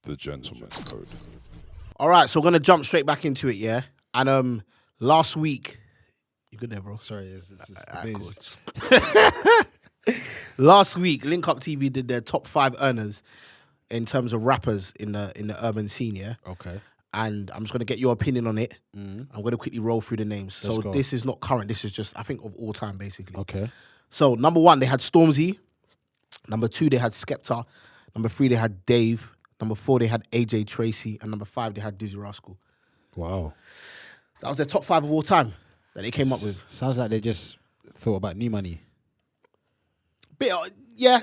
The Gentleman's Code. All right, so we're gonna jump straight back into it, yeah. And last week, you good there, bro? Sorry, it's the biz. Last week, Linkup TV did their top 5 earners in terms of rappers in the urban scene, yeah. Okay. And I'm just gonna get your opinion on it. I'm gonna quickly roll through the names. Let's so go. this is not current. This is just I think of all time, basically. Okay. So number 1, they had Stormzy. Number 2, they had Skepta. Number 3, they had Dave. Number 4, they had AJ Tracy. And number 5, they had Dizzy Rascal. Wow. That was their top 5 of all time that they came up with. Sounds like they just thought about new money.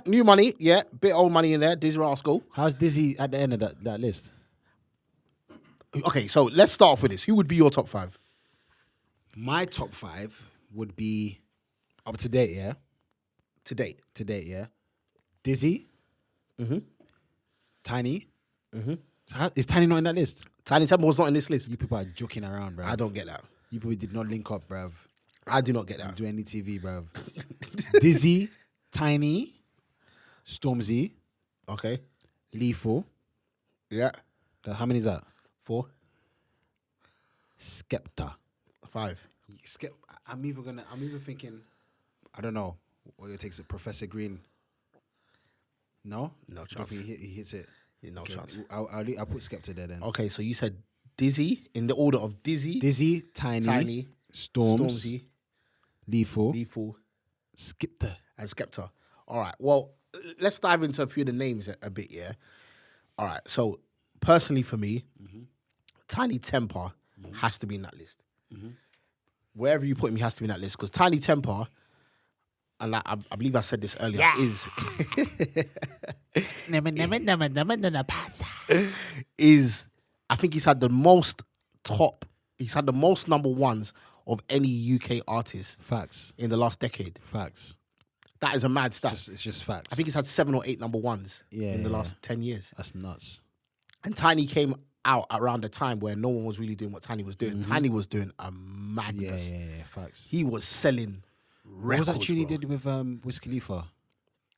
New money, yeah. Bit old money in there, Dizzy Rascal. How's Dizzy at the end of that list? Okay, so let's start off with this. Who would be your top 5? My top 5 would be up to date, yeah? To date. To date, yeah? Dizzy. Mm-hmm. Tiny. Mm-hmm. So is Tiny not in that list? Tiny Temple was not in this list. You people are joking around, bruv. I don't get that. You people did not link up, bruv. I do not get that. Don't do any TV, bruv. Dizzy, Tiny, Stormzy, Okay. Lethal. Yeah. How many is that? 4. Skepta. 5. I'm even thinking, I don't know, what it takes. Professor Green. No? No chance. I think he hits it. Yeah, no chance. I'll put Skepta there then. Okay, so you said Dizzy in the order of Dizzy, Tiny, Stormzy, Lethal, Skepta. and Skepta. All right. Well, let's dive into a few of the names a bit, yeah. All right. So personally for me, Tiny Temper has to be in that list. Wherever you put him, he has to be in that list because Tiny Temper, and I believe I said this earlier, is I think he's had the most number ones of any UK artist Facts. in the last decade. Facts. That is a mad stat. It's just facts. I think he's had 7 or 8 number ones in the last 10 years. That's nuts. And Tiny came out around the time where no one was really doing what Tiny was doing. Tiny was doing a madness. Yeah, facts. He was selling What records, was that tune he bro. did with Wiz Khalifa?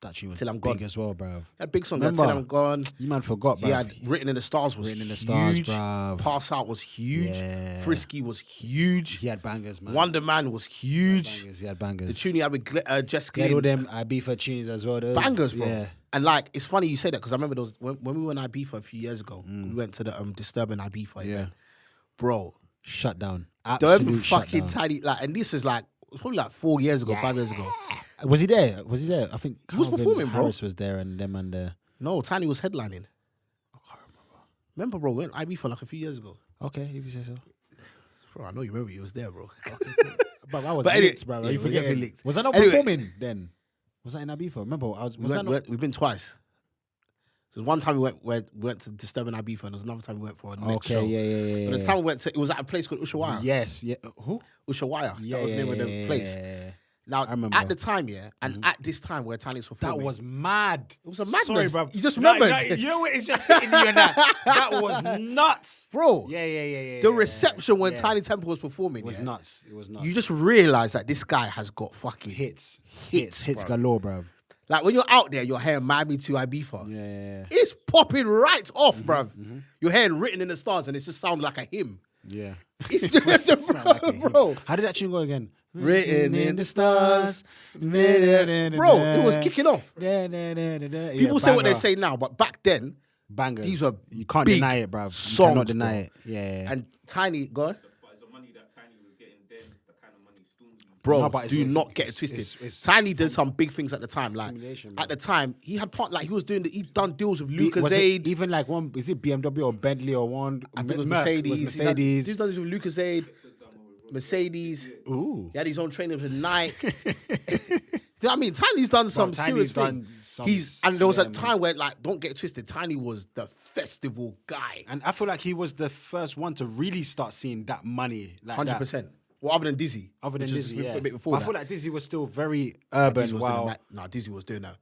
That tune was Till I'm big Gone. as well, bruv. That big song, Remember? Till I'm Gone. You man forgot, bruv. He had Written in the Stars was Written in the Stars, huge. bruv. Pass Out was huge. Yeah. Frisky was huge. He had bangers, man. Wonder Man was huge. He had bangers. The tune he had with Jess He had all Glynn. them Ibiza tunes as well. Those. Bangers, bro. Yeah. And like, it's funny you say that because I remember those when we were in Ibiza a few years ago. We went to the Disturbing Ibiza event. Bro. Shut down. Them Absolute fucking shutdown. Tiny, like, and this is like, it was probably like 4 years ago, 5 years ago. Was he there? I think He was Calvin performing, bro. Harris was there and them and No, Tiny was headlining. I can't remember. Remember, bro, we went Ibiza like a few years ago. Okay, if you say so. Bro, I know you remember you was there, bro. But I was But anyway, licked, bro. yeah, Are you we were definitely forgetting? licked. Was I not Anyway. performing then? Was that in Ibiza? Remember, We've been twice. So one time we went to Disturbing Ibiza, and there was another time we went for a next show. yeah. But this time we went to, it was at a place called Ushuaia. Yes, yeah. Who? Ushuaia. That was the name of the place. Yeah. Now, I remember. at the time, and at this time where Tiny's performing. That was mad. It was a madness. Sorry, bro. You just remembered. You know what? It's just hitting you and that was nuts. Bro. Yeah. The reception when Tiny Temple was performing was nuts. It was nuts. You just realise that this guy has got fucking hits Hits, bro. galore, bro. Like when you're out there, you're hearing Miami to Ibiza. Yeah. It's popping right off, bruv. You're hearing Written in the Stars and it just sounds like a hymn. Yeah. It's just, bro. How did that tune go again? Written in the stars. Bro, it was kicking off. People say what they say now, but back then, Bangers. these were You can't big deny it, bruv. You songs, cannot deny bro. it. Yeah. And Tiny, go on. But it's the money that Tiny was getting then, the kind of money Stormzy. Bro, No, but do it's- not get it it's- twisted. it's Tiny did some big things at the time. Like Accumulation, bro. at the time, he had he was doing he'd done deals with Was it Lucozade. even like one, is it BMW or Bentley or one? I think it was Merc, Mercedes. It was Mercedes. He's done deals with Lucozade, Mercedes. Ooh. He had his own trainers with Nike. You know what I mean? Tiny's done some serious Tiny's done things. some- And there was a man. time where, like, don't get it twisted, Tiny was the festival guy. And I feel like he was the first one to really start seeing that money. Like 100%. Well, other than Dizzy. Other than which is Dizzy, yeah. a bit before But I that. feel like Dizzy was still very Dizzy urban. was Wow. doing that. Dizzy was doing that.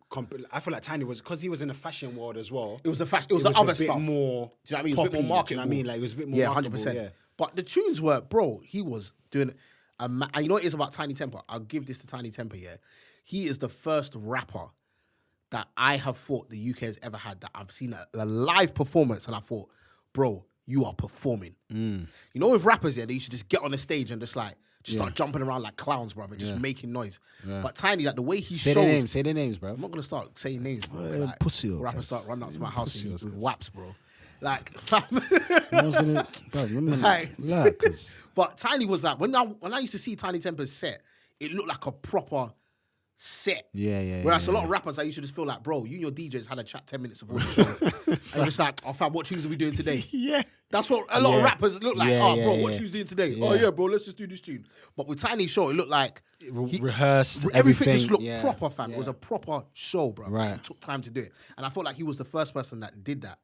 I feel like Tiny was, because he was in the fashion world as well. It was the fashion. It was It the other a bit stuff. more. Do you know what I mean? It was a bit more poppy, marketable. do you know what I mean? Like it was a bit more Yeah, marketable, 100%. yeah. But the tunes were, bro, he was doing and you know what it is about Tiny Temper? I'll give this to Tiny Temper, yeah. He is the first rapper that I have thought the UK has ever had, that I've seen a live performance and I thought, bro, you are performing. You know, with rappers, yeah, they used to just get on the stage and just start jumping around like clowns, bro, and just making noise. But Tiny, like the way he shows... Say their names, bro. I'm not going to start saying names, bro. Like, pussy. Rappers start running up to my house with waps, bro. Like... But Tiny was like... When I used to see Tiny Temper's set, it looked like a proper... set. Whereas a lot of rappers, I used to just feel like, bro, you and your DJs had a chat 10 minutes before the show. And just like, oh, fam, what tunes are we doing today? That's what a lot of rappers look like. Bro, what tunes doing today? Oh, yeah, bro, let's just do this tune. But with Tiny's show, it looked like... rehearsed, everything just looked proper, fam. It was a proper show, bro. Right. It took time to do it. And I felt like he was the first person that did that.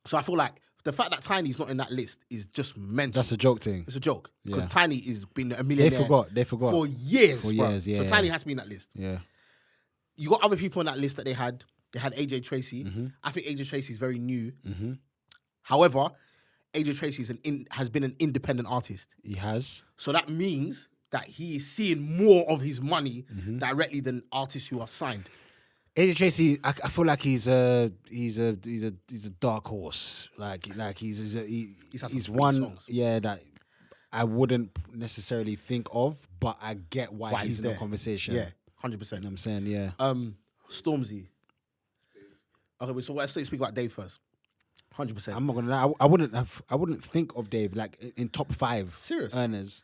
So I feel like the fact that Tiny's not in that list is just mental. That's a joke thing. It's a joke. Because Tiny has been a millionaire. They forgot. For years, bro. Yeah. So Tiny has to be in that list. Yeah. You got other people on that list that they had. They had AJ Tracy. I think AJ Tracy is very new. However, AJ Tracy has been an independent artist. He has. So that means that he is seeing more of his money directly than artists who are signed. AJ Tracy, I feel like he's a dark horse. Like he's one songs. That I wouldn't necessarily think of, but I get why he's in the conversation. Yeah, 100%. You know what I'm saying, yeah. Stormzy. Okay, so let's speak about Dave first. 100%. I'm not gonna lie. I wouldn't think of Dave like in top 5 serious earners.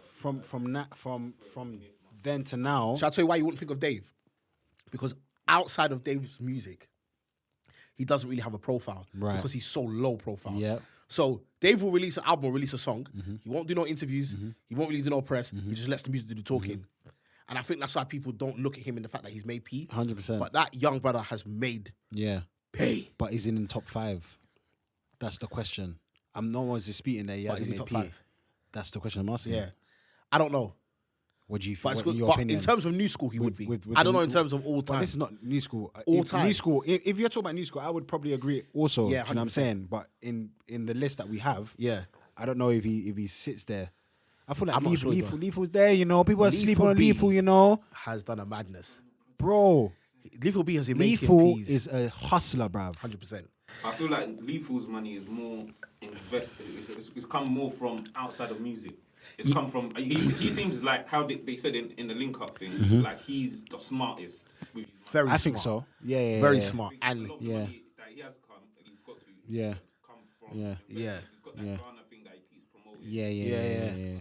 From then to now. Shall I tell you why you wouldn't think of Dave? Because outside of Dave's music, he doesn't really have a profile. Right. Because he's so low profile. Yeah. So Dave will release an album or release a song. He won't do no interviews. He won't really do no press. He just lets the music do the talking. And I think that's why people don't look at him in the fact that he's made P. 100%. But that young brother has made pay. But he's in the top 5. That's the question. No one's disputing that he hasn't made top P. 5? That's the question I'm asking. Yeah. I don't know. What do you But, think? Your but opinion? in terms of new school, he would be. I don't know in terms of all time. But this is not new school. All time. New school. If you're talking about new school, I would probably agree also. Yeah, 100%. You know what I'm saying? But in the list that we have, I don't know if he sits there. I feel like Lethal's there, you know. People are sleeping on Lethal, you know. Has done a madness. Bro. Lethal B has been making Lethal P's. is a hustler, bruv. 100%. I feel like Lethal's money is more invested. It's come more from outside of music. It's come from... He seems like how they said in the Linkup thing, like he's the smartest with his money. Very smart. I think so. Yeah. Very smart. And And a lot of the money that he has come, he's got to come from... Yeah. He's got that Ghana thing that he keeps promoting. Yeah.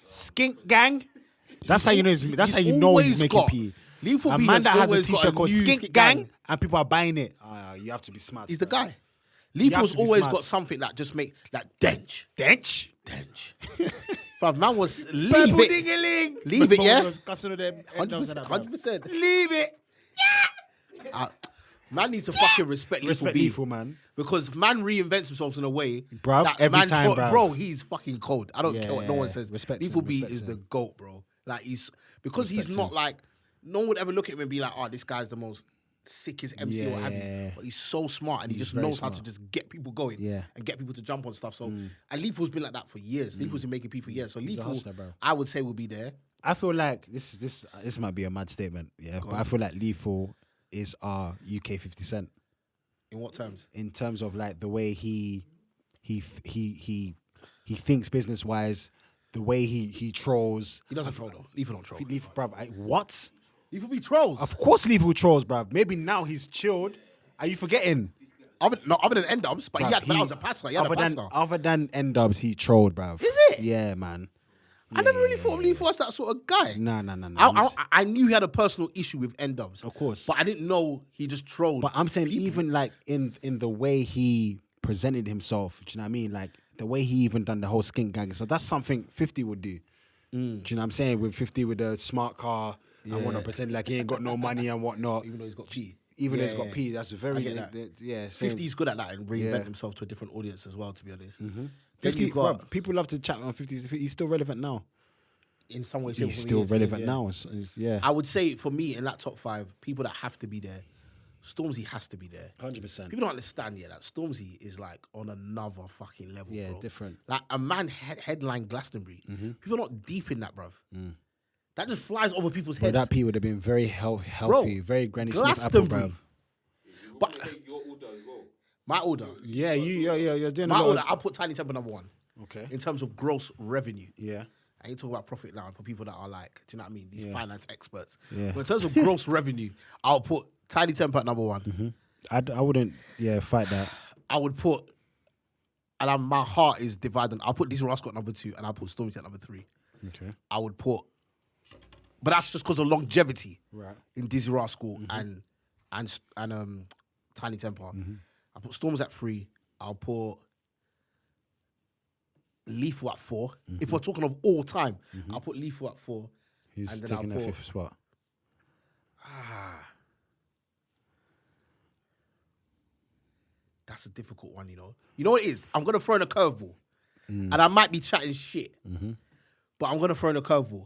Skink Gang. That's how you know. That's how you know he's making P. Lethal A B man that has a always got t-shirt called new Skink Gang, and people are buying it. You have to be smart. He's the bro. guy. Lethal's to be always smart. got something that just make like dench. Dench. Bruv, man was leave Purple it. ding-a-ling. Leave it, yeah? 100%. 100%. Leave it. Man needs to fucking respect Lethal B. Lethal, man. Because man reinvents himself in a way Bruv, that every man time, thought, bruv. bro, he's fucking cold. I don't care what no one says. Respect Lethal him, B respect is the him. GOAT, bro. Like he's because Respect he's not him. like no one would ever look at him and be like, oh, this guy's the most sickest MC or what have you. Yeah. But he's so smart and he He's just very knows how smart. to just get people going Yeah. and get people to jump on stuff. So and Lethal's been like that for years. Lethal's been making P for years. So a Lethal, hustler, bro. I would say will be there. I feel like this might be a mad statement, but I feel like Lethal is our UK 50 Cent In what terms? in terms of like the way he thinks business wise, the way he trolls. He doesn't troll though. Lethal don't troll. Lethal, bruv, what? Lethal be trolls. Of course, Lethal trolls, bruv. Maybe now he's chilled. Are you forgetting? Other than N-Dubs, but Bruv, that was a passer. He had a passer. Other than N-Dubs, he trolled, bruv. Is it? Yeah, man. I never really thought of Lethal as that sort of guy. No. I knew he had a personal issue with N-Dubs. Of course. But I didn't know he just trolled. But I'm saying people. even like in the way he presented himself, do you know what I mean? Like the way he even done the whole Skink Gang. So that's something 50 would do. Do you know what I'm saying? With 50 with the smart car and wanna pretend like he ain't got no money and whatnot. Even though he's got P. Even though he's got P, that's very I get that. yeah. Same. 50's good at that and reinvent himself to a different audience as well, to be honest. Then 50, you've got, bruv, people love to chat on 50. He's still relevant now. in some way, He's still relevant now. Yeah. I would say for me in that top 5, people that have to be there, Stormzy has to be there. 100%. People don't understand yet that Stormzy is like on another fucking level, Yeah, bro. different. Like a man headline Glastonbury. People are not deep in that, bruv. That just flies over people's But heads. that P would have been very healthy, very Granny Smith apple, Glastonbury. bro. But Your order as well. my order. Yeah, you're doing My a lot order, of- I'll put Tiny Temper number 1. Okay. In terms of gross revenue. Yeah. I ain't talking about profit now for people that are like, do you know what I mean? These finance experts. Yeah. But in terms of gross revenue, I'll put Tiny Temper at number 1. Mm-hmm. I wouldn't, fight that. I would put, and my heart is divided. I'll put Dizzy Rascal at number 2, and I'll put Stormzy at number 3. Okay. I would put, but that's just because of longevity Right. in Dizzy Rascal and Tiny Temper. I'll put Storms at 3. I'll put Lethal at 4. If we're talking of all time, I'll put Lethal at 4. Who's and then taking I'll that put, 5th spot? That's a difficult one, you know. You know what it is? I'm going to throw in a curveball. And I might be chatting shit. But I'm going to throw in a curveball.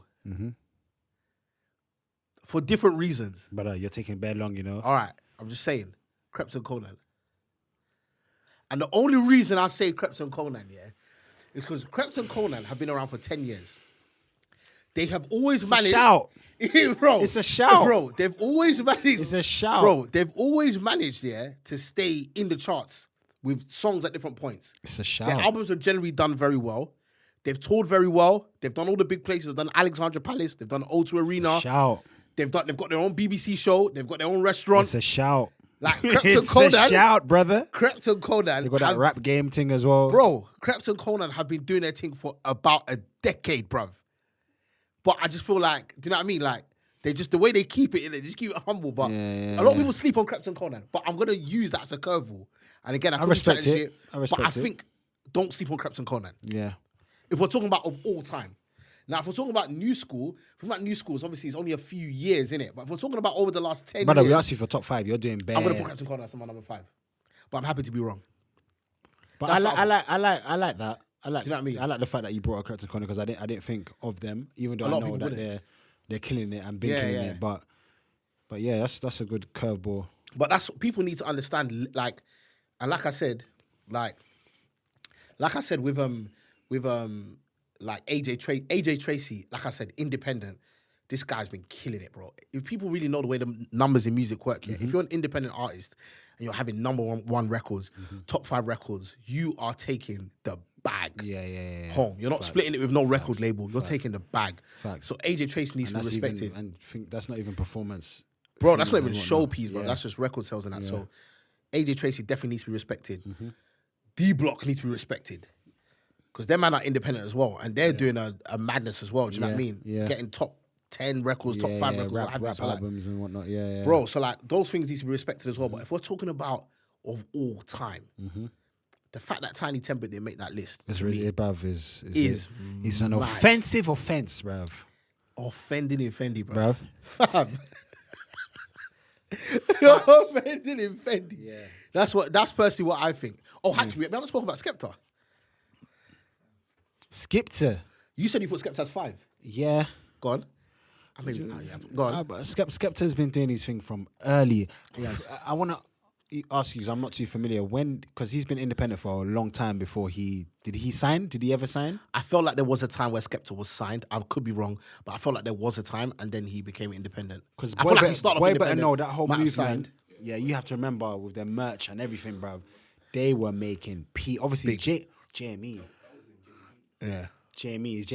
For different reasons. But you're taking bare long, you know. All right. I'm just saying. Krept and Conan. And the only reason I say Krept and Conan, is because Krept and Conan have been around for 10 years. They have always managed... shout. Bro. It's a shout. Bro, they've always managed... It's a shout. Bro, they've always managed, to stay in the charts with songs at different points. It's a shout. Their albums have generally done very well. They've toured very well. They've done all the big places. They've done Alexandra Palace. They've done O2 Arena. Shout. They've got their own BBC show. They've got their own restaurant. It's a shout. Like Krept and It's Conan. a shout, brother. Krept and Conan. They got that have- rap game thing as well. Bro, Krept and Conan have been doing their thing for about a decade, bruv. But I just feel like, do you know what I mean? Like, they just, the way they keep it, they just keep it humble. But a lot of people sleep on Krept and Conan. But I'm going to use that as a curveball. And again, I, could be respect chatting it. shit, I respect but I it. think, don't sleep on Krept and Conan. Yeah. If we're talking about of all time. Now, if we're talking about new school, obviously it's only a few years, innit? But if we're talking about over the last 10 Brother, years... we asked you for top 5. You're doing bare. I'm going to put Krept and Conan as my number 5. But I'm happy to be wrong. But That's I like that. Do you know what I mean? I like the fact that you brought up Krept and Conan because I didn't think of them, even though I lot of know people that they're killing it and been killing it. But yeah, that's a good curveball. But that's people need to understand, like, and like I said with like AJ Tracy, like I said, independent. This guy's been killing it, bro. If people really know the way the numbers in music work, if you're an independent artist and you're having number one records, top 5 records, you are taking the bag home. You're not splitting it with no record label. You're taking the bag. Facts. So AJ Tracy needs to be respected. And think that's not even performance. Bro, that's not even fees and whatnot. showpiece, bro. Yeah. That's just record sales and that. So AJ Tracy definitely needs to be respected. D-Block needs to be respected. Because their man are independent as well. And they're doing a madness as well. Do you know what I mean? Yeah. Getting top 10 records, top 5 records. what have you. rap So, like, albums and whatnot. Yeah. bro, so like those things need to be respected as well. But if we're talking about of all time, the fact that Tiny Temper didn't make that list It's to really, me, bruv, is it's an mad. offensive offense, bruv. offending in Fendi, bro. Bruv. Fam. You're offending in Fendi. Yeah. That's personally what I think. Oh, actually, we haven't spoken about Skepta. Skepta. You said you put Skepta as 5. Yeah. Go on. I mean, go on. But Skepta's been doing his thing from early. I want to ask you, because I'm not too familiar, because he's been independent for a long time before did he sign? Did he ever sign? I felt like there was a time where Skepta was signed. I could be wrong, but I felt like there was a time and then he became independent. Because I feel like he started off better independent, know that whole might have movement. signed. Yeah, you have to remember with their merch and everything, bro. They were making obviously JME. Yeah. Jamie.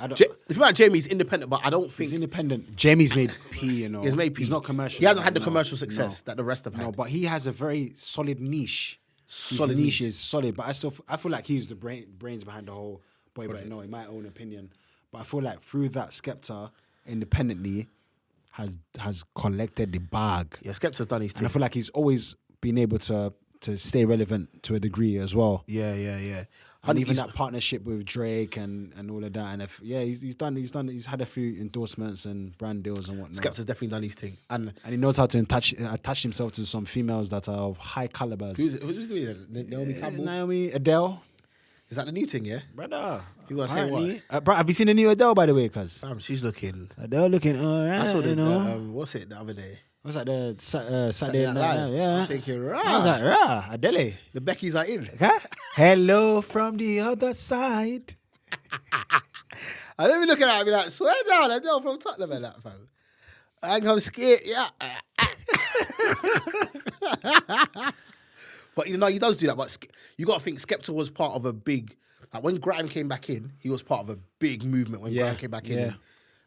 I don't. If you about Jamie, he's independent, but I don't think He's independent. Jamie's made P, you know. he's made P. He's not commercial. He hasn't had the No, commercial success that the rest have had. No, but he has a very solid niche. Solid His niche. niche is solid, but I feel like he's the brains behind the whole Boy Better Know, in my own opinion. But I feel like through that, Skepta independently has collected the bag. Yeah, Skepta's done his And thing. I feel like he's always been able to stay relevant to a degree as well. Yeah. And even he's- that partnership with Drake and all of that, and he's had a few endorsements and brand deals and whatnot. Skepta's definitely done his thing. And And he knows how to attach himself to some females that are of high calibers. who's the Naomi Campbell? Naomi, Adele, Is that the new thing? Yeah. brother. You gotta say what? Bro, have you seen the new Adele, by the way? Cause Fam, she's looking. Adele looking alright. I saw you know. what's it the other day? What's that? The Saturday Night Live? I'm Yeah. thinking, How's that? Rah, Adele. the Beckys are in. Okay. Hello from the other side. And let me look at that and be like, swear down, I know from Tottenham and that, fam. I ain't gonna skate, yeah. But you know, he does do that. But you got to think Skepta was part of a big, like when Grime came back in, he was part of a big movement when Grime came back in. And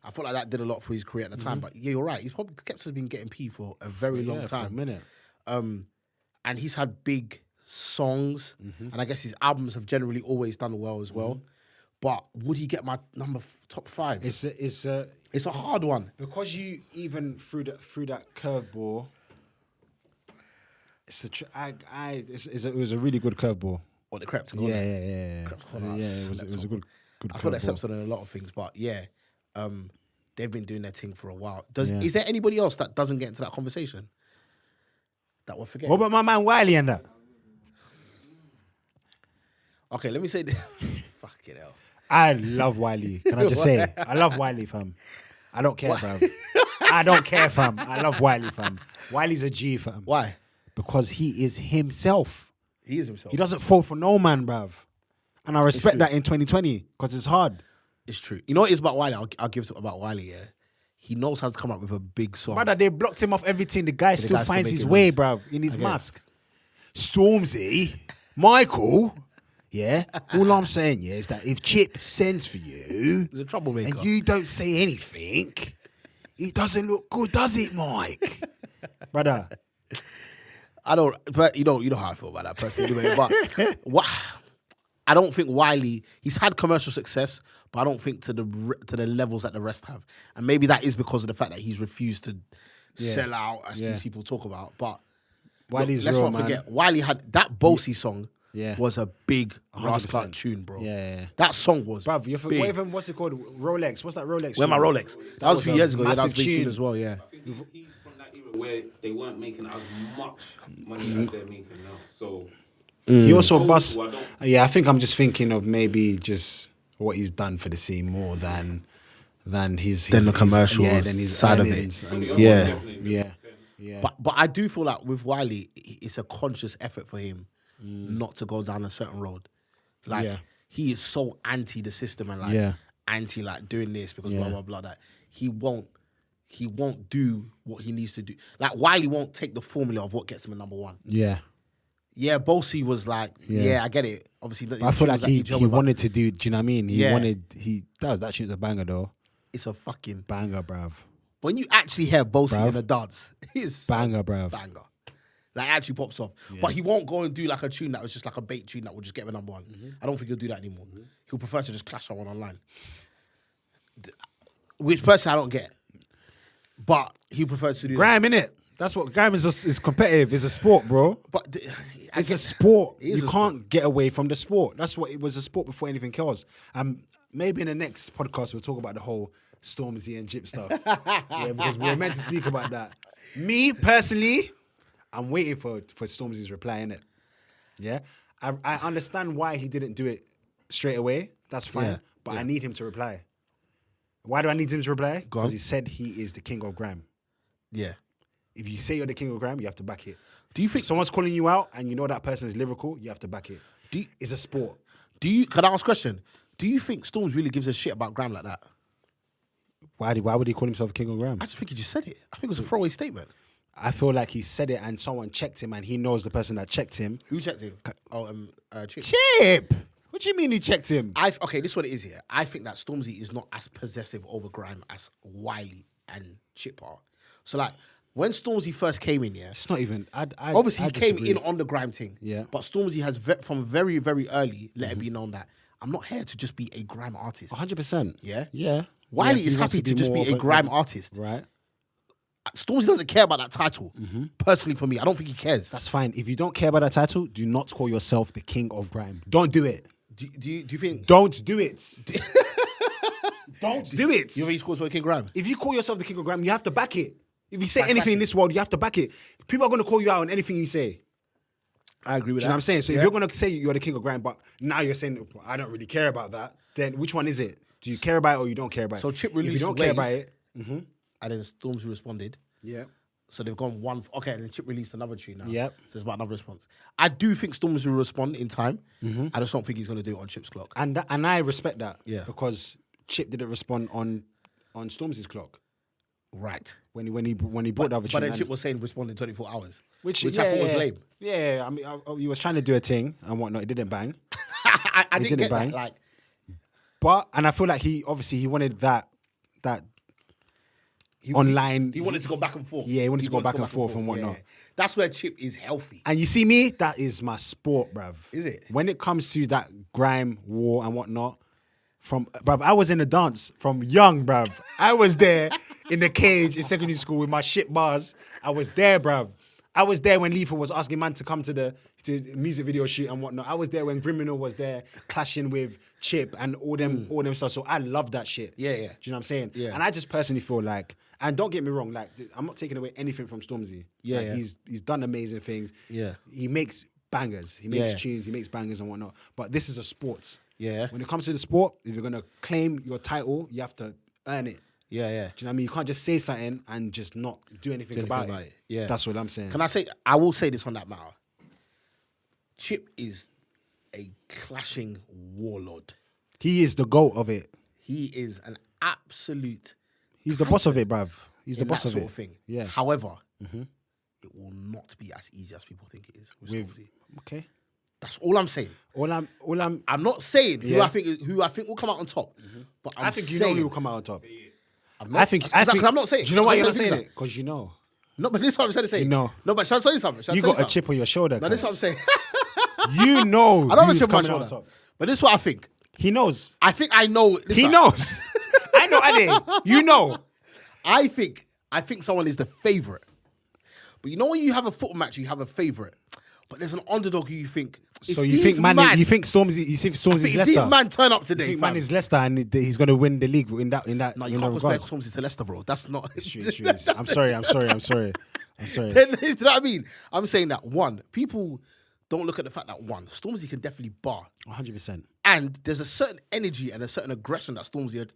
I felt like that did a lot for his career at the time. But yeah, you're right. Skepta's been getting P for a very long time. For a minute. And he's had big songs. And I guess his albums have generally always done well as well. But would he get my top 5? It's a hard one. Because you even threw that curveball. It was a really good curveball. Or the Crept. Yeah. It was a good I feel that steps on a lot of things, but yeah, they've been doing their thing for a while. Is there anybody else that doesn't get into that conversation? That we're forgetting? What about my man Wiley and that? Okay, let me say this. Fucking hell. I love Wiley. Can I just say? I love Wiley, fam. I don't care, fam. I don't care, fam. I love Wiley, fam. Wiley's a G, fam. Why? Because he is himself. He is himself. He doesn't fall for no man, bruv. And I respect that in 2020 because it's hard. It's true. You know what it is about Wiley? I'll give it about Wiley, yeah? He knows how to come up with a big song. Brother, they blocked him off everything. The guy still finds his way, bruv, in his mask. Stormzy, Michael, yeah? All I'm saying, yeah, is that if Chip sends for you... He's a troublemaker. And you don't say anything, it doesn't look good, does it, Mike? Brother... But you know how I feel about that personally anyway. But I don't think Wiley, he's had commercial success, but I don't think to the levels that the rest have. And maybe that is because of the fact that he's refused to sell out, as these people talk about. But Wiley's let's real, not forget, Wiley had that Bossy song was a big 100%. Ras Clark tune, bro. Yeah. That song was big. What's it called? Rolex. What's that Rolex? Where my Rolex? That was a few years ago. That was a big tune tune as well, yeah. I think he's from that era where they weren't making as much money as they're making now. So he also bust. Yeah, I think I'm just thinking of maybe just what he's done for the scene more than his the commercial side of it. Yeah. But I do feel like with Wiley, it's a conscious effort for him not to go down a certain road. Like he is so anti the system and anti doing this because blah blah blah that he won't do what he needs to do. Like Wiley won't take the formula of what gets him a number 1. Yeah, Bossy was like, I get it. Obviously, I feel like he wanted to do. Do you know what I mean? That shit's a banger though. It's a fucking banger, bruv. When you actually hear Bossy in a dance, it's banger, bruv. Banger. Like actually pops off. But he won't go and do like a tune that was just like a bait tune that would just get him a number 1. I don't think he'll do that anymore. He'll prefer to just clash someone online. Which personally I don't get. But he prefers to do Grime, innit? That's what Grime is competitive. It's a sport, bro. But it's a sport. You can't get away from the sport. That's what it was, a sport before anything else. Maybe in the next podcast we'll talk about the whole Stormzy and Chip stuff. Because we were meant to speak about that. Me personally, I'm waiting for Stormzy's reply, innit? Yeah, I understand why he didn't do it straight away. That's fine, but I need him to reply. Why do I need him to reply? Because he said he is the king of grime. Yeah. If you say you're the king of grime, you have to back it. Do you think someone's calling you out and you know that person is lyrical? You have to back it. It's a sport. Can I ask a question? Do you think Storms really gives a shit about grime like that? Why would he call himself king of grime? I just think he just said it. I think it was a throwaway statement. I feel like he said it and someone checked him and he knows the person that checked him. Who checked him? Chip. Chip! What do you mean he checked him? Okay, this is what it is here. I think that Stormzy is not as possessive over grime as Wiley and Chip are. So like, when Stormzy first came in, it's not even... Obviously, he came in on the grime thing. Yeah. But Stormzy has, from very, very early, let it be known that I'm not here to just be a grime artist. 100%. Yeah? Yeah. Wiley is happy to just be a grime artist. Right. Stormzy doesn't care about that title. Personally, for me, I don't think he cares. That's fine. If you don't care about that title, do not call yourself the king of grime. Don't do it. Do you think... Don't do it. Don't do it. You think he calls yourself the king of grime? If you call yourself the king of grime, you have to back it. If you say anything in this world, you have to back it. People are going to call you out on anything you say. I agree with that. You know what I'm saying? So if you're going to say you're the king of grime, but now you're saying, I don't really care about that, then which one is it? Do you care about it or you don't care about it? So Chip released If you don't care about it... and then Stormzy responded. Yeah. So they've gone one... Okay, and then Chip released another tune now. Yep. So there's about another response. I do think Stormzy will respond in time. I just don't think he's going to do it on Chip's clock. And I respect that. Yeah. Because Chip didn't respond on Stormzy's clock Right. when he brought the other But tune. then and- Chip was saying respond in 24 hours. which I thought was lame. Yeah, I mean, he was trying to do a thing and whatnot. It didn't bang. I He didn't didn't get bang. that. Like, And I feel like he wanted that online. He wanted to go back and forth. Yeah, he wanted to go back and forth and whatnot. Yeah. That's where Chip is healthy. And you see me, that is my sport, bruv. Is it? When it comes to that grime war and whatnot, bruv, I was in the dance from young, bruv. I was there in the cage in secondary school with my shit bars. I was there, bruv. I was there when Lethal was asking man to come to the music video shoot and whatnot. I was there when Criminal was there clashing with Chip and all them stuff. So I love that shit. Yeah, yeah. Do you know what I'm saying? Yeah. And I just personally feel like, and don't get me wrong, like I'm not taking away anything from Stormzy. Yeah, Like, yeah. He's done amazing things. Yeah. He makes bangers. He makes Yeah. tunes. He makes bangers and whatnot. But this is a sport. Yeah. When it comes to the sport, if you're gonna claim your title, you have to earn it. Yeah, yeah. Do you know what I mean? You can't just say something and just not do anything about it. Yeah. That's what I'm saying. Can I say, I will say this on that matter. Chip is a clashing warlord. He is the GOAT of it. He is an absolute He's the boss of it, bruv. He's the in boss that of sort it. of thing. Yeah. However, it will not be as easy as people think it is. With Stormzy. Okay. That's all I'm saying. All I'm I'm not saying Yeah. who I think will come out on top. But I think you know who will come out on top. I'm not, I think because I'm not saying. Do you know why I'm you're not saying saying that. it? Because you know. No, but this is what I'm trying to say. You know. No, but shall I tell you something? Shall I You tell got a chip on your shoulder. No, this is what I'm cuz. saying. You know I don't have a who's chip on my coming out on shoulder. top. But this is what I think. He knows. I think I know. He listen, knows. I know, Ade. You know. I think someone is the favourite. But you know when you have a football match, you have a favourite. But there's an underdog who you think. So you think you think Stormzy? You think I Stormzy's think if Leicester? these man turn up You today, think fam, man is Leicester and he's going to win the league in that no, in you that can't compare regards? Stormzy to Leicester, bro. That's not. It's true, it's true. I'm sorry. Then, you know what I mean? I'm saying that one, people don't look at the fact that one, Stormzy can definitely bar. 100%. And there's a certain energy and a certain aggression that Stormzy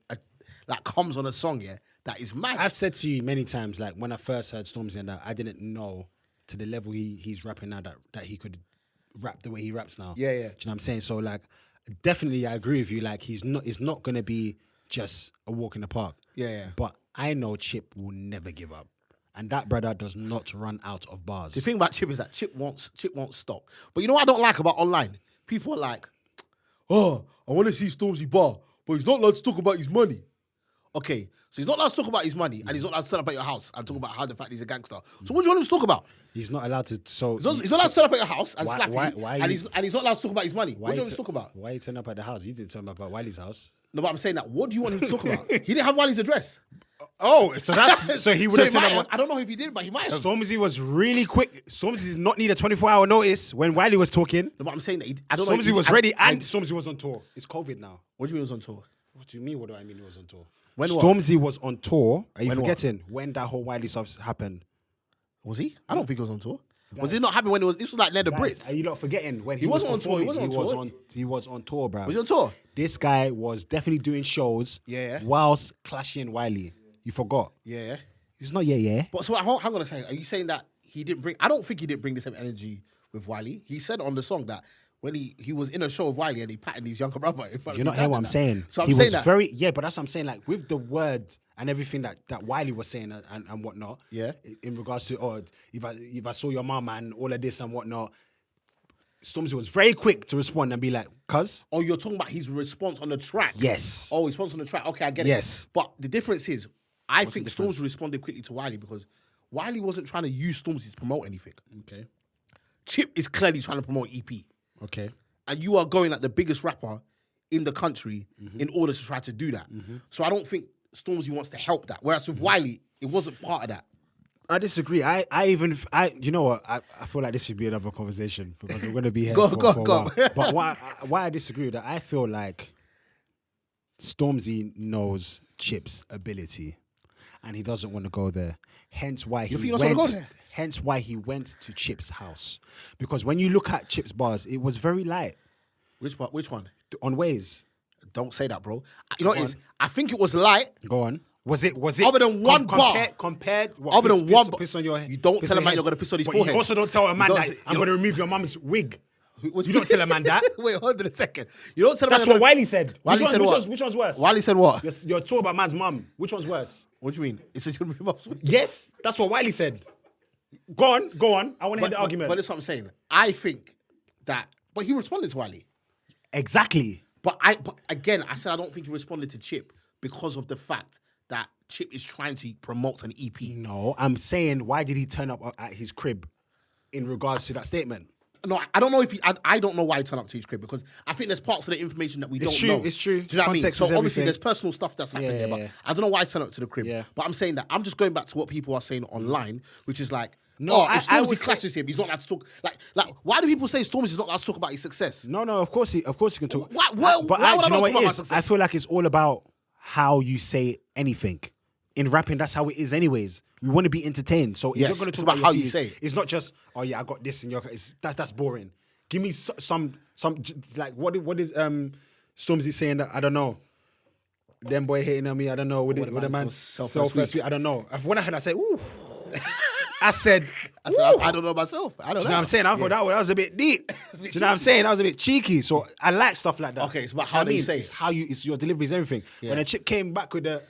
like comes on a song, yeah, that is mad. I've said to you many times, like when I first heard Stormzy and that, I didn't know to the level he's rapping now that he could rap the way he raps now. Yeah, yeah. Do you know what I'm saying? So like, definitely I agree with you. Like it's not gonna be just a walk in the park. Yeah, yeah. But I know Chip will never give up. And that brother does not run out of bars. The thing about Chip is that Chip won't stop. But you know what I don't like about online? People are like, oh, I want to see Stormzy bar, but he's not allowed to talk about his money. Okay, so he's not allowed to talk about his money, and he's not allowed to turn up at your house and talk about how the fact he's a gangster. So what do you want him to talk about? He's not allowed to. So He's not allowed to turn up at your house and Why- slap why- you, why and you- he's not allowed to talk about his money. What do you you want him to talk about? Why you turn up at the house? You didn't turn up at Wiley's house. No, but I'm saying that. What do you want him to talk about? He didn't have Wiley's address. Oh, so that's so he would have might turned have. up. I don't know if he did, but he might have. Stormzy was really quick. Stormzy did not need a 24-hour notice when Wiley was talking. No, but I'm saying that I don't know. if Stormzy he was did- ready and Stormzy was on tour. It's COVID now. What do you mean he was on tour? What do you mean? What do I mean he was on tour? When what? Stormzy was on tour. Are you When what? forgetting when that whole Wiley stuff happened? Was he? I don't think he was on tour. Was it not happening when it was? This was like near the Brits. Are you not forgetting when He wasn't on tour, he performing? wasn't on tour. He was on tour, bro. Was he on tour? This guy was definitely doing shows. Yeah. Whilst clashing Wiley. You forgot. Yeah. It's not yeah. But so hang on a second. Are you saying that he didn't bring? I don't think he didn't bring the same energy with Wiley. He said on the song that when he was in a show with Wiley and he patted his younger brother in front You're of not his hearing dad what and I'm that. saying. So I'm he saying was that. but that's what I'm saying. Like with the word and everything that Wiley was saying and whatnot. Yeah. In regards to if I saw your mom and all of this and whatnot, Stormzy was very quick to respond and be like, "Cuz." Oh, you're talking about his response on the track. Yes. Oh, his response on the track. Okay, I get it. Yes. But the difference is, I think the difference? Stormzy responded quickly to Wiley because Wiley wasn't trying to use Stormzy to promote anything. Okay. Chip is clearly trying to promote EP. Okay. And you are going at the biggest rapper in the country in order to try to do that. So I don't think Stormzy wants to help that. Whereas with Wiley, it wasn't part of that. I disagree. You know what? I feel like this should be another conversation because we're going to be here Go. for a while. But why I disagree with that, I feel like Stormzy knows Chip's ability and he doesn't want to go there. Hence why think he doesn't wanna go there? Hence why he went to Chip's house. Because when you look at Chip's bars, it was very light Which one? on Ways. Don't say that, bro. You know what it is? I think it was light. Go on. Was it Other than one bar. compared what, Other than one bar. piss on your head. You don't piss tell on a man your you're head. gonna piss on his But forehead. You also don't tell a man You that don't- I'm you going to remove your mum's wig. You don't tell a man that. Wait, hold on a second. You don't tell a That's man what Wiley said. Wiley said what? Which one's worse? Wiley said what? You're talking about man's mum. Which one's worse? What do you mean? It's just gonna be my Yes, that's what Wiley said. Go on. I want to hear the argument. But that's what I'm saying. I think that, but he responded to Wiley. Exactly. But again, I said I don't think he responded to Chip because of the fact that Chip is trying to promote an EP. No, I'm saying, why did he turn up at his crib in regards to that statement? No, I don't know if I don't know why he turned up to his crib because I think there's parts of the information that we don't know. It's true. Do you know what I mean? Context So is obviously everything. there's personal stuff that's happening there, but Yeah. I don't know why he turned up to the crib. Yeah. But I'm saying that I'm just going back to what people are saying online, which is like, No, if I Stormzy would clashes him, he's not allowed to talk. Like, why do people say Stormzy's not allowed to talk about his success? No, of course he can talk. Why But would do I you know not what talk it about is? success? I feel like it's all about how you say anything. In rapping, that's how it is anyways. We want to be entertained. So if Yes, you're going to it's talk about about how your you piece, say it. it's not just, oh yeah, I got this and that's boring. Give me some like what is Stormzy saying that I don't know. Them boy hating on me, I don't know. With the man's self-first week, I don't know. When I heard, I said, ooh. I said, I don't know myself. I don't know. do you know what I'm saying? I thought that was a bit deep. Do you know what I'm saying? That was a bit cheeky. So I like stuff like that. Okay, it's about Do you know how what they I mean? say It's it. how it's your delivery is everything. When the Chip came back with the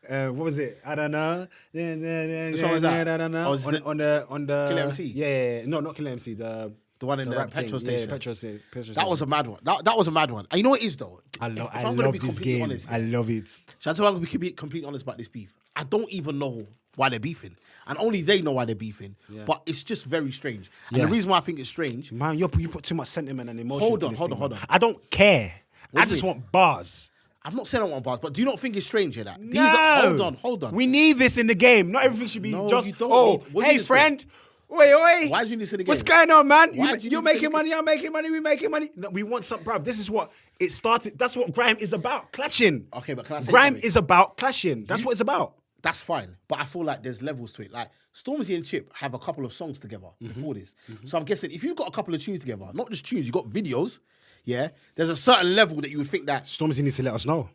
what was it? I don't know. Which one was that? I don't know. Oh, is it On the Killer MC? Yeah. No, not Killer MC. The one in the rap petrol thing. station. Yeah, petrol station. That was a mad one. That was a mad one. And you know what it is though? I If love I'm gonna be this completely game. honest, I love it. Shall I tell you I'm going to be completely honest about this beef? I don't even know why they're beefing. And only they know why they're beefing. Yeah. But it's just very strange. And Yeah. the reason why I think it's strange... Man, you put too much sentiment and emotion. Hold to on, this hold thing, on, hold man. on. I don't care. What I do you just mean? want bars. I'm not saying I want bars, but do you not think it's strange here that... No. Hold on. We need this in the game. Not everything should be No, just, you don't oh, need- what do you hey, need this friend. Oi. Why do you need this in the What's game? going on, man? Why do you You're need this in making the money, I'm making money, we making money. No, we want something, bruv. This is what it started. That's what grime is about. Clashing. Okay, but can I say grime something? is about clashing. That's what it's about. That's fine. But I feel like there's levels to it. Like, Stormzy and Chip have a couple of songs together before this. So I'm guessing if you've got a couple of tunes together, not just tunes, you've got videos, yeah, there's a certain level that you would think that... Stormzy needs to let us know.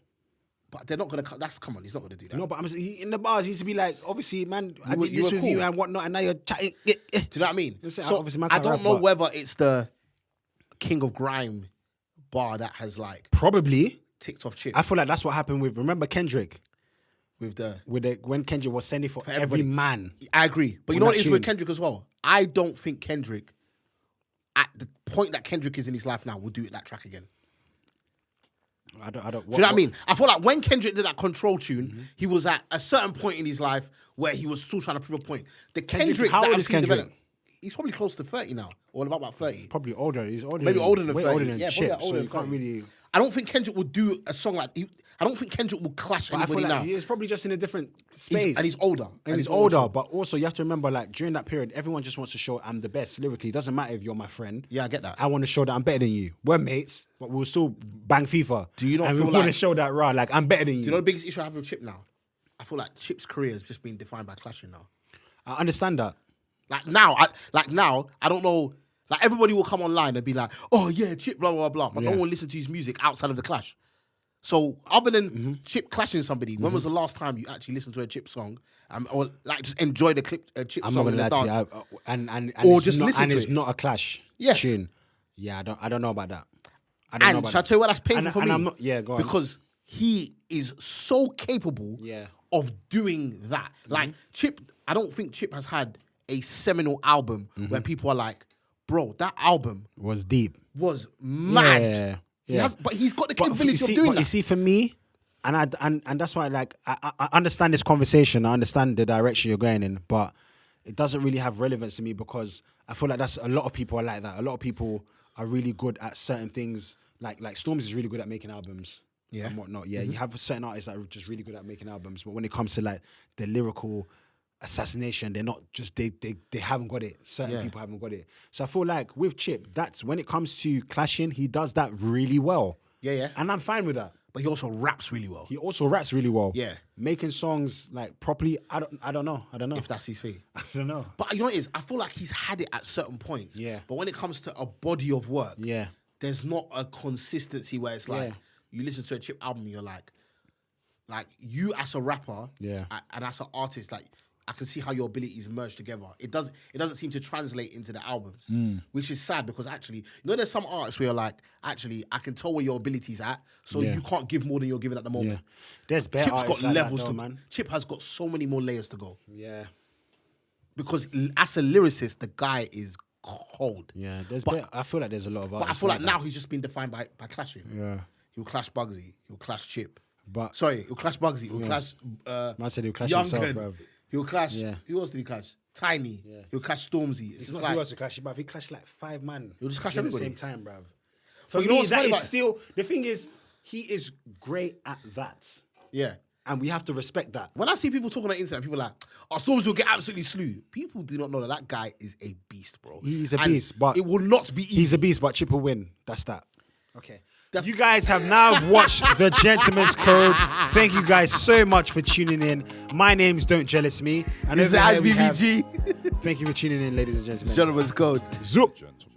But they're not going to... Come on, he's not going to do that. No, but I'm saying, in the bars, he used to be like, obviously, man, I did you this were with you cool. and whatnot, and now you're chatting. Do you know what I mean? I'm saying, So obviously, man I can't don't rap, know but- whether it's the King of Grime bar that has like Probably. ticked off Chip I feel like that's what happened with, remember Kendrick? with the... When Kendrick was sending for every everybody. man. I agree. But you On know what that it is with tune. Kendrick as well? I don't think Kendrick, at the point that Kendrick is in his life now, will do that track again. I don't. Do you know what I mean? I feel like when Kendrick did that Control tune, Mm-hmm. he was at a certain point in his life where he was still trying to prove a point. The Kendrick- Kendrick how that old I've is seen Kendrick? develop, he's probably close to 30 now, or about 30. Probably older. He's older. Maybe older than way 30. older than Yeah, probably Chip. older So than you can't 30. really. I don't think Kendrick would do a song like... I don't think Kendrick will clash But I feel anybody like now. he's probably just in a different space. And he's older. And he's older, but also you have to remember, like, during that period, everyone just wants to show I'm the best lyrically. It doesn't matter if you're my friend. Yeah, I get that. I want to show that I'm better than you. We're mates, but we'll still bang FIFA. Do you not and feel we want to like- show that raw, like, I'm better than you. Do you know the biggest issue I have with Chip now? I feel like Chip's career has just been defined by clashing now. I understand that. Like now, I don't know. Like everybody will come online and be like, "Oh yeah, Chip, blah blah blah," but no Yeah. one listens to his music outside of the Clash. So other than Chip clashing somebody, when was the last time you actually listened to a Chip song, or like just enjoy the Chip I'm not song in gonna the lie to dance? you. And Or it's just not, listen and to it's it. not a clash Yes. tune. Yeah, I don't know about that. I don't know And about shall I that. tell you what that's painful And- for and me? I'm not- yeah, go on. Because he is so capable Yeah. of doing that. Like Chip, I don't think Chip has had a seminal album where people are like, "Bro, that album It was deep. was mad." Yeah. He has, but he's got the But capability you see, of doing but that. you see, for me, and that's why, like, I understand this conversation. I understand the direction you're going in, but it doesn't really have relevance to me because I feel like that's a lot of people are like that. A lot of people are really good at certain things. Like Stormzy is really good at making albums. Yeah. And whatnot. Yeah. You have certain artists that are just really good at making albums, but when it comes to like the lyrical assassination, they're not just they haven't got it. Certain people haven't got it. So I feel like with Chip, that's when it comes to clashing, he does that really well. Yeah. And I'm fine with that. But he also raps really well. He also raps really well. Yeah. Making songs like properly, I don't know. If that's his thing. I don't know. But you know what it is? I feel like he's had it at certain points. Yeah. But when it comes to a body of work, Yeah. there's not a consistency where it's like Yeah. you listen to a Chip album, you're like you as a rapper, Yeah. and as an artist, like I can see how your abilities merge together. It doesn't seem to translate into the albums, which is sad because actually, you know, there's some artists where you're like, actually, I can tell where your abilities at, so you can't give more than you're giving at the moment. Yeah. There's better Chip's got artists like levels that, though, to man. Chip has got so many more layers to go Yeah. because as a lyricist, the guy is cold. Yeah. I feel like there's a lot of But artists. I feel like that. now he's just been defined by clashing. Yeah. He'll clash Bugsy. He'll clash Chip. But Sorry, he'll clash Bugsy. He'll clash. man said he'll clash Young himself, Gun. bruv. He'll clash. Yeah. Who else did he clash? Tiny. Yeah. He'll clash Stormzy. It's It's not like, who else to clash, but if he clashed like 5 man, He'll just clash at the everybody. same time, bruv. But For you know me, what's that funny is about- still the thing is he is great at that, yeah. and we have to respect that. When I see people talking on the internet, people are like, "Our Stormzy will get absolutely slew." People do not know that guy is a beast, bro. He's a And beast, but it will not be easy. He's a beast, but Chip will win. That's that. Okay. That's- You guys have now watched The Gentleman's Code. Thank you guys so much for tuning in. My name's Don't Jealous Me. And It's over the here we have- SBVG. Thank you for tuning in, ladies and gentlemen. Gentleman's Code. Zoop. Gentlemen.